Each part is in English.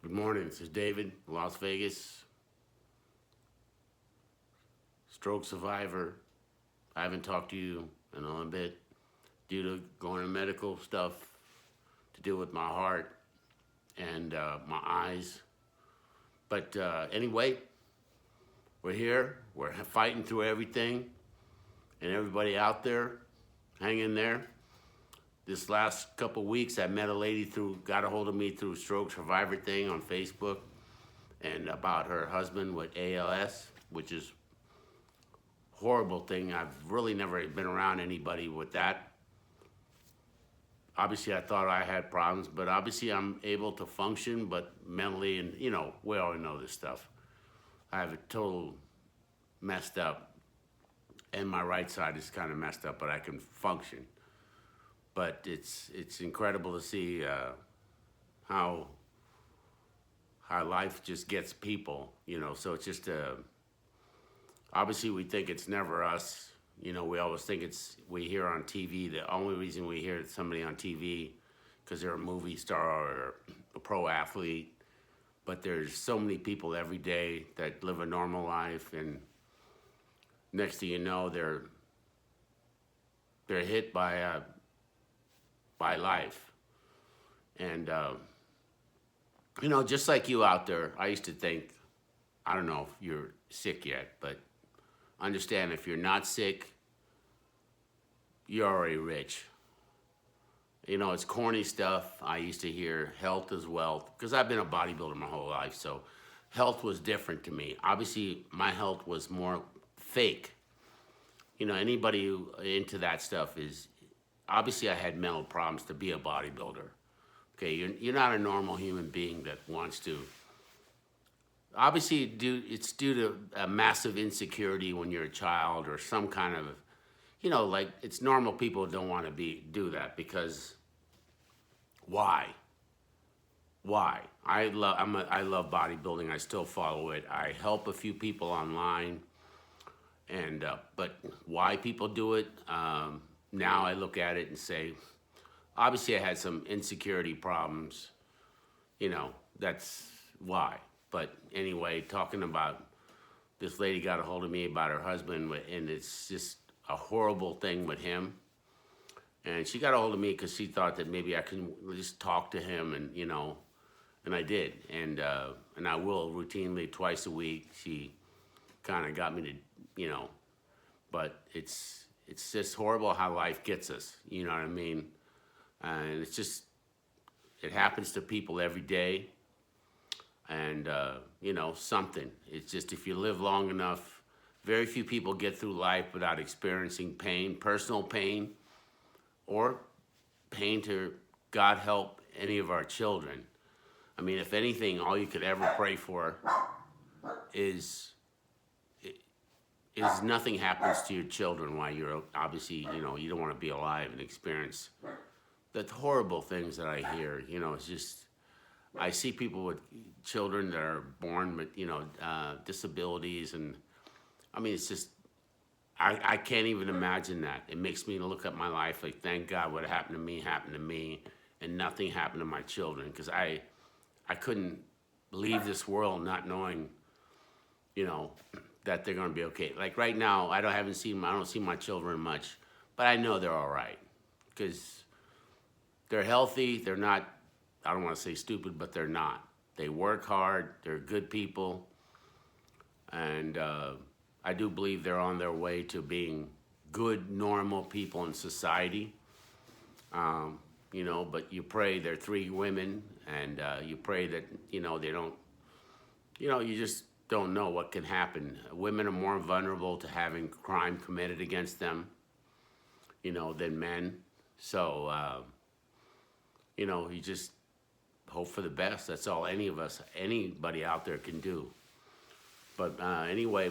Good morning. This is David, Las Vegas, stroke survivor. I haven't talked to you in a little bit due to going to medical stuff to deal with my heart and my eyes. But anyway, we're here. We're fighting through everything, and everybody out there, hang in there. This last couple weeks, I met a lady got a hold of me through stroke survivor thing on Facebook, and about her husband with ALS, which is horrible thing. I've really never been around anybody with that. Obviously, I thought I had problems, but obviously I'm able to function, but mentally, and we all know this stuff. I have a total messed up, and my right side is kind of messed up, but I can function. But it's incredible to see how life just gets people, So it's just obviously we think it's never us. We always think we hear on TV. The only reason we hear somebody on TV because they're a movie star or a pro athlete. But there's so many people every day that live a normal life, and next thing you know, they're hit by life. And just like you out there, I used to think, I don't know if you're sick yet, but understand if you're not sick, you're already rich. It's corny stuff. I used to hear health is wealth because I've been a bodybuilder my whole life. So health was different to me. Obviously, my health was more fake. Anybody who into that stuff is, obviously I had mental problems to be a bodybuilder. Okay, you're not a normal human being that wants to. Obviously, it's due to a massive insecurity when you're a child or some kind of, like it's normal people don't want to do that because why? Why? I love bodybuilding. I still follow it. I help a few people online, and but why people do it? Now I look at it and say, obviously I had some insecurity problems. That's why. But anyway, talking about this lady got a hold of me about her husband, and it's just a horrible thing with him. And she got a hold of me because she thought that maybe I can just talk to him, and I did, and I will routinely twice a week. She kind of got me to, but it's just horrible how life gets us. You know what I mean? And it happens to people every day. And, something. It's just if you live long enough, very few people get through life without experiencing pain, personal pain, or pain to, God help, any of our children. I mean, if anything, all you could ever pray for is nothing happens to your children while you're, obviously, you don't want to be alive and experience the horrible things that I hear. It's just, I see people with children that are born with, disabilities, and I mean, it's just, I can't even imagine that. It makes me look at my life like, thank God what happened to me, and nothing happened to my children, because I couldn't leave this world not knowing, that they're going to be okay. Like right now, I don't see my children much, but I know they're all right, because they're healthy. They're not, I don't want to say stupid, but they're not. They work hard. They're good people. And I do believe they're on their way to being good, normal people in society. But you pray, they're three women, and you pray that, they don't, you just don't know what can happen. Women are more vulnerable to having crime committed against them, than men. So, you just hope for the best. That's all anybody out there can do. But anyway,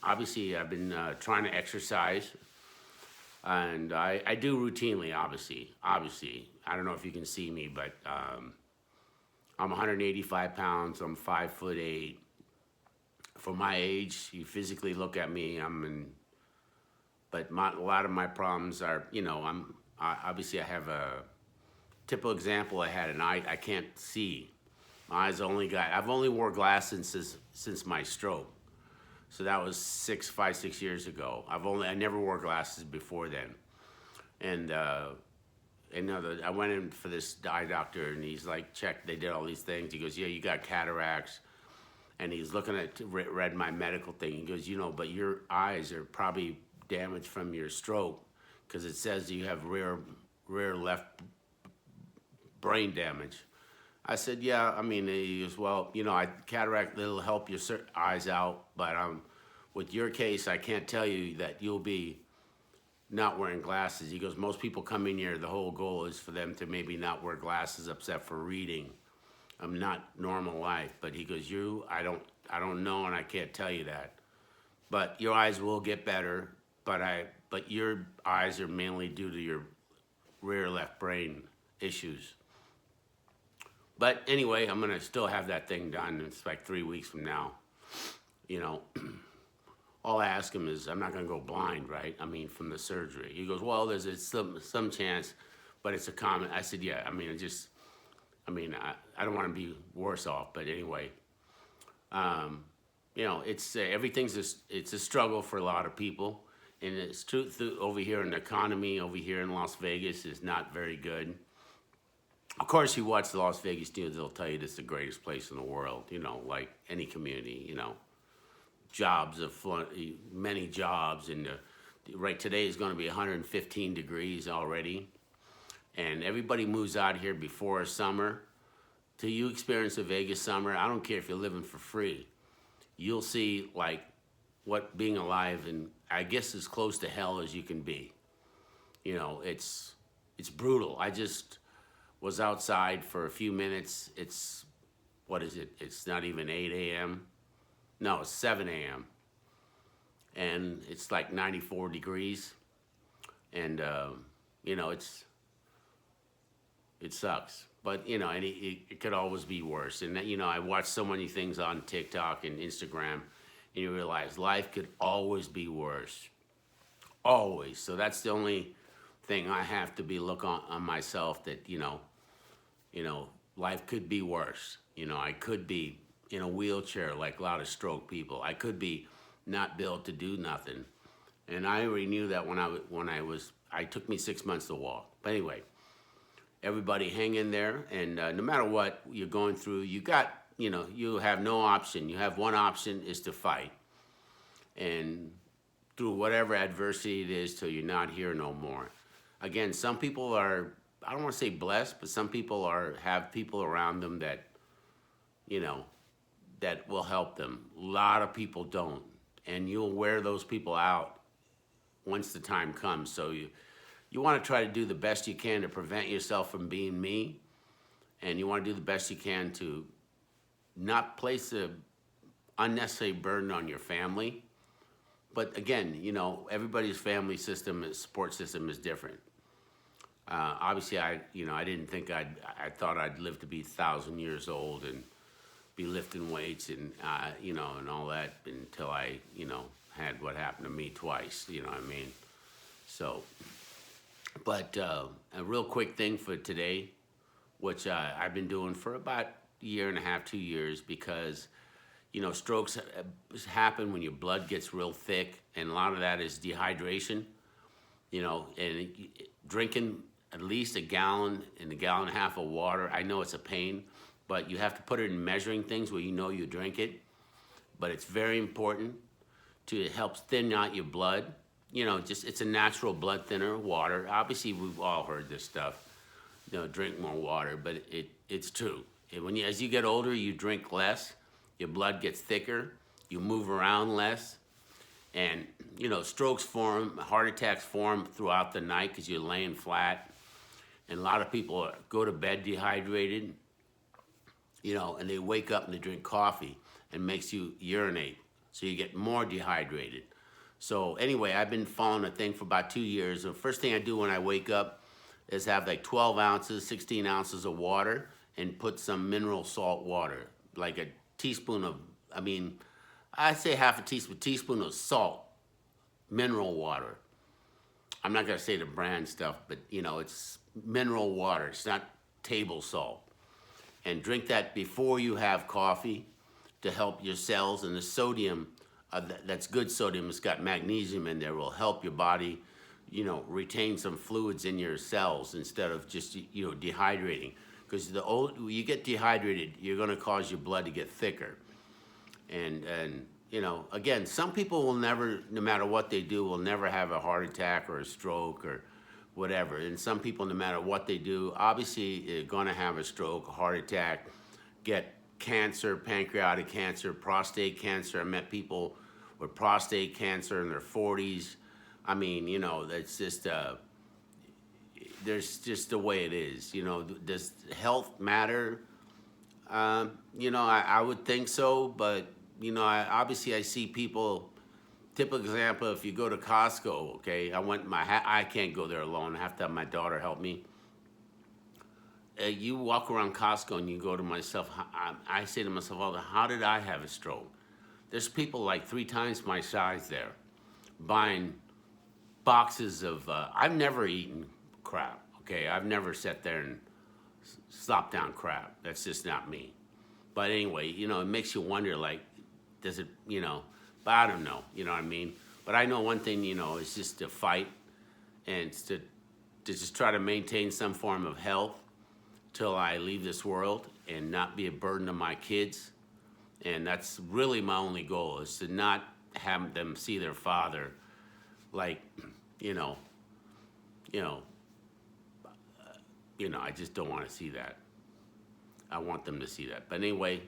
obviously I've been trying to exercise, and I do routinely, obviously. I don't know if you can see me, but I'm 185 pounds. I'm 5'8". For my age, you physically look at me, but a lot of my problems are, obviously I have a typical example. I had an eye, I can't see. My eyes I've only wore glasses since my stroke. So that was 6 years ago. I never wore glasses before then. And I went in for this eye doctor, and he's like, check, they did all these things. He goes, yeah, you got cataracts. And he's looking at, read my medical thing. He goes, but your eyes are probably damaged from your stroke, because it says you have rear left brain damage. I said, yeah, I mean, he goes, well, cataract, it'll help your eyes out, but with your case, I can't tell you that you'll be not wearing glasses. He goes, most people come in here, the whole goal is for them to maybe not wear glasses except for reading. I'm not normal life. But he goes, I don't know, and I can't tell you that. But your eyes will get better, but your eyes are mainly due to your rear left brain issues. But anyway, I'm gonna still have that thing done. It's like 3 weeks from now. All I ask him is, I'm not gonna go blind, right? I mean, from the surgery. He goes, well, there's some chance, but it's a common. I said, yeah. I mean, I don't want to be worse off, but anyway, it's it's a struggle for a lot of people, and it's true over here in the economy over here in Las Vegas is not very good. Of course, you watch the Las Vegas news, they'll tell you this is the greatest place in the world. Like any community, jobs of many jobs, and right today is going to be 115 degrees already, and everybody moves out here before summer. Till you experience a Vegas summer, I don't care if you're living for free, you'll see like what being alive in, I guess, as close to hell as you can be. It's brutal. I just was outside for a few minutes. It's, what is it? It's not even 8 a.m. No, it's 7 a.m. And it's like 94 degrees. And, it sucks. But, and it could always be worse. And, I watch so many things on TikTok and Instagram, and you realize life could always be worse. Always. So that's the only thing I have to be look on myself, that, life could be worse. I could be in a wheelchair like a lot of stroke people. I could be not built to do nothing. And I already knew that it took me 6 months to walk. But anyway, everybody hang in there, and no matter what you're going through, you have no option. You have one option, is to fight. And through whatever adversity it is till you're not here no more. Again, some people are, I don't want to say blessed, but some people have people around them that, that will help them. A lot of people don't. And you'll wear those people out once the time comes. So you want to try to do the best you can to prevent yourself from being me. And you want to do the best you can to not place a unnecessary burden on your family. But again, everybody's family system, support system is different. Obviously, I didn't think I thought I'd live to be 1,000 years old and be lifting weights and, and all that until I, had what happened to me twice, what I mean? So, but a real quick thing for today, which I've been doing for about a year and a half, 2 years, because, strokes happen when your blood gets real thick, and a lot of that is dehydration, and drinking at least a gallon and a gallon and a half of water. I know it's a pain, but you have to put it in measuring things where you drink it. But it's very important to help thin out your blood. It's a natural blood thinner, water. Obviously, we've all heard this stuff. Drink more water, but it's true. As you get older, you drink less. Your blood gets thicker. You move around less. And, strokes form, heart attacks form throughout the night because you're laying flat. And a lot of people go to bed dehydrated, and they wake up and they drink coffee, and makes you urinate. So you get more dehydrated. So anyway, I've been following a thing for about 2 years. The first thing I do when I wake up is have like 12 ounces, 16 ounces of water, and put some mineral salt water, like a teaspoon of, I'd say half a teaspoon of salt, mineral water. I'm not gonna say the brand stuff, but it's mineral water. It's not table salt. and drink that before you have coffee to help your cells. And the sodium, that's good sodium. It's got magnesium in there. Will help your body, retain some fluids in your cells instead of just dehydrating. Because the old you get dehydrated, you're going to cause your blood to get thicker. And again, some people will never, no matter what they do, will never have a heart attack or a stroke or whatever. And some people, no matter what they do, obviously they're going to have a stroke, a heart attack, get cancer, pancreatic cancer, prostate cancer. I met people with prostate cancer in their 40s. I mean, that's just, there's just the way it is. Does health matter? I would think so, but, obviously I see people. Typical example, if you go to Costco, okay, I can't go there alone. I have to have my daughter help me. You walk around Costco and you go to myself, I say to myself, well, how did I have a stroke? There's people like 3 times my size there buying boxes of, I've never eaten crap, okay? I've never sat there and slopped down crap. That's just not me. But anyway, it makes you wonder, like, does it, but I don't know, you know what I mean? But I know one thing, is just to fight and to just try to maintain some form of health till I leave this world and not be a burden to my kids. And that's really my only goal, is to not have them see their father like, I just don't want to see that. I want them to see that. But anyway,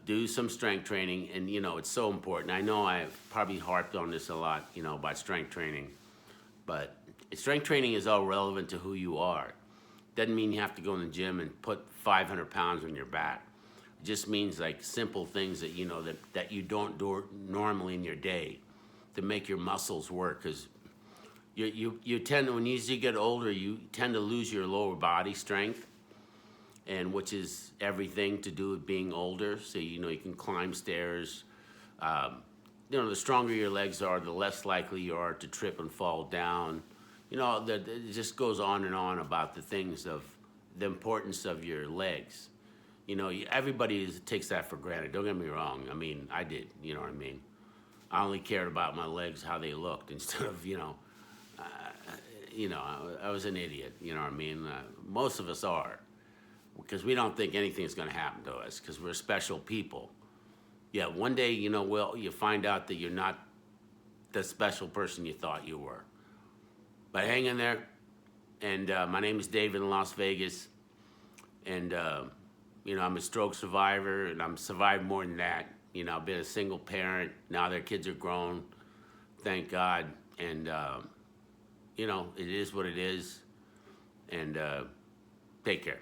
do some strength training, and it's so important. I know I've probably harped on this a lot, about strength training, but strength training is all relevant to who you are. Doesn't mean you have to go in the gym and put 500 pounds on your back. It just means like simple things that that you don't do normally in your day to make your muscles work. Because you tend to, when you get older, you tend to lose your lower body strength, and which is everything to do with being older. So you can climb stairs. The stronger your legs are, the less likely you are to trip and fall down. It just goes on and on about the importance of your legs. Everybody takes that for granted. Don't get me wrong. I mean, I did. You know what I mean? I only cared about my legs, how they looked, instead of I was an idiot. You know what I mean? Most of us are. Because we don't think anything's going to happen to us, because we're special people. Yeah, one day, you find out that you're not the special person you thought you were. But hang in there. And my name is David in Las Vegas. And, I'm a stroke survivor, and I'm survived more than that. I've been a single parent. Now their kids are grown, thank God. And, it is what it is. And take care.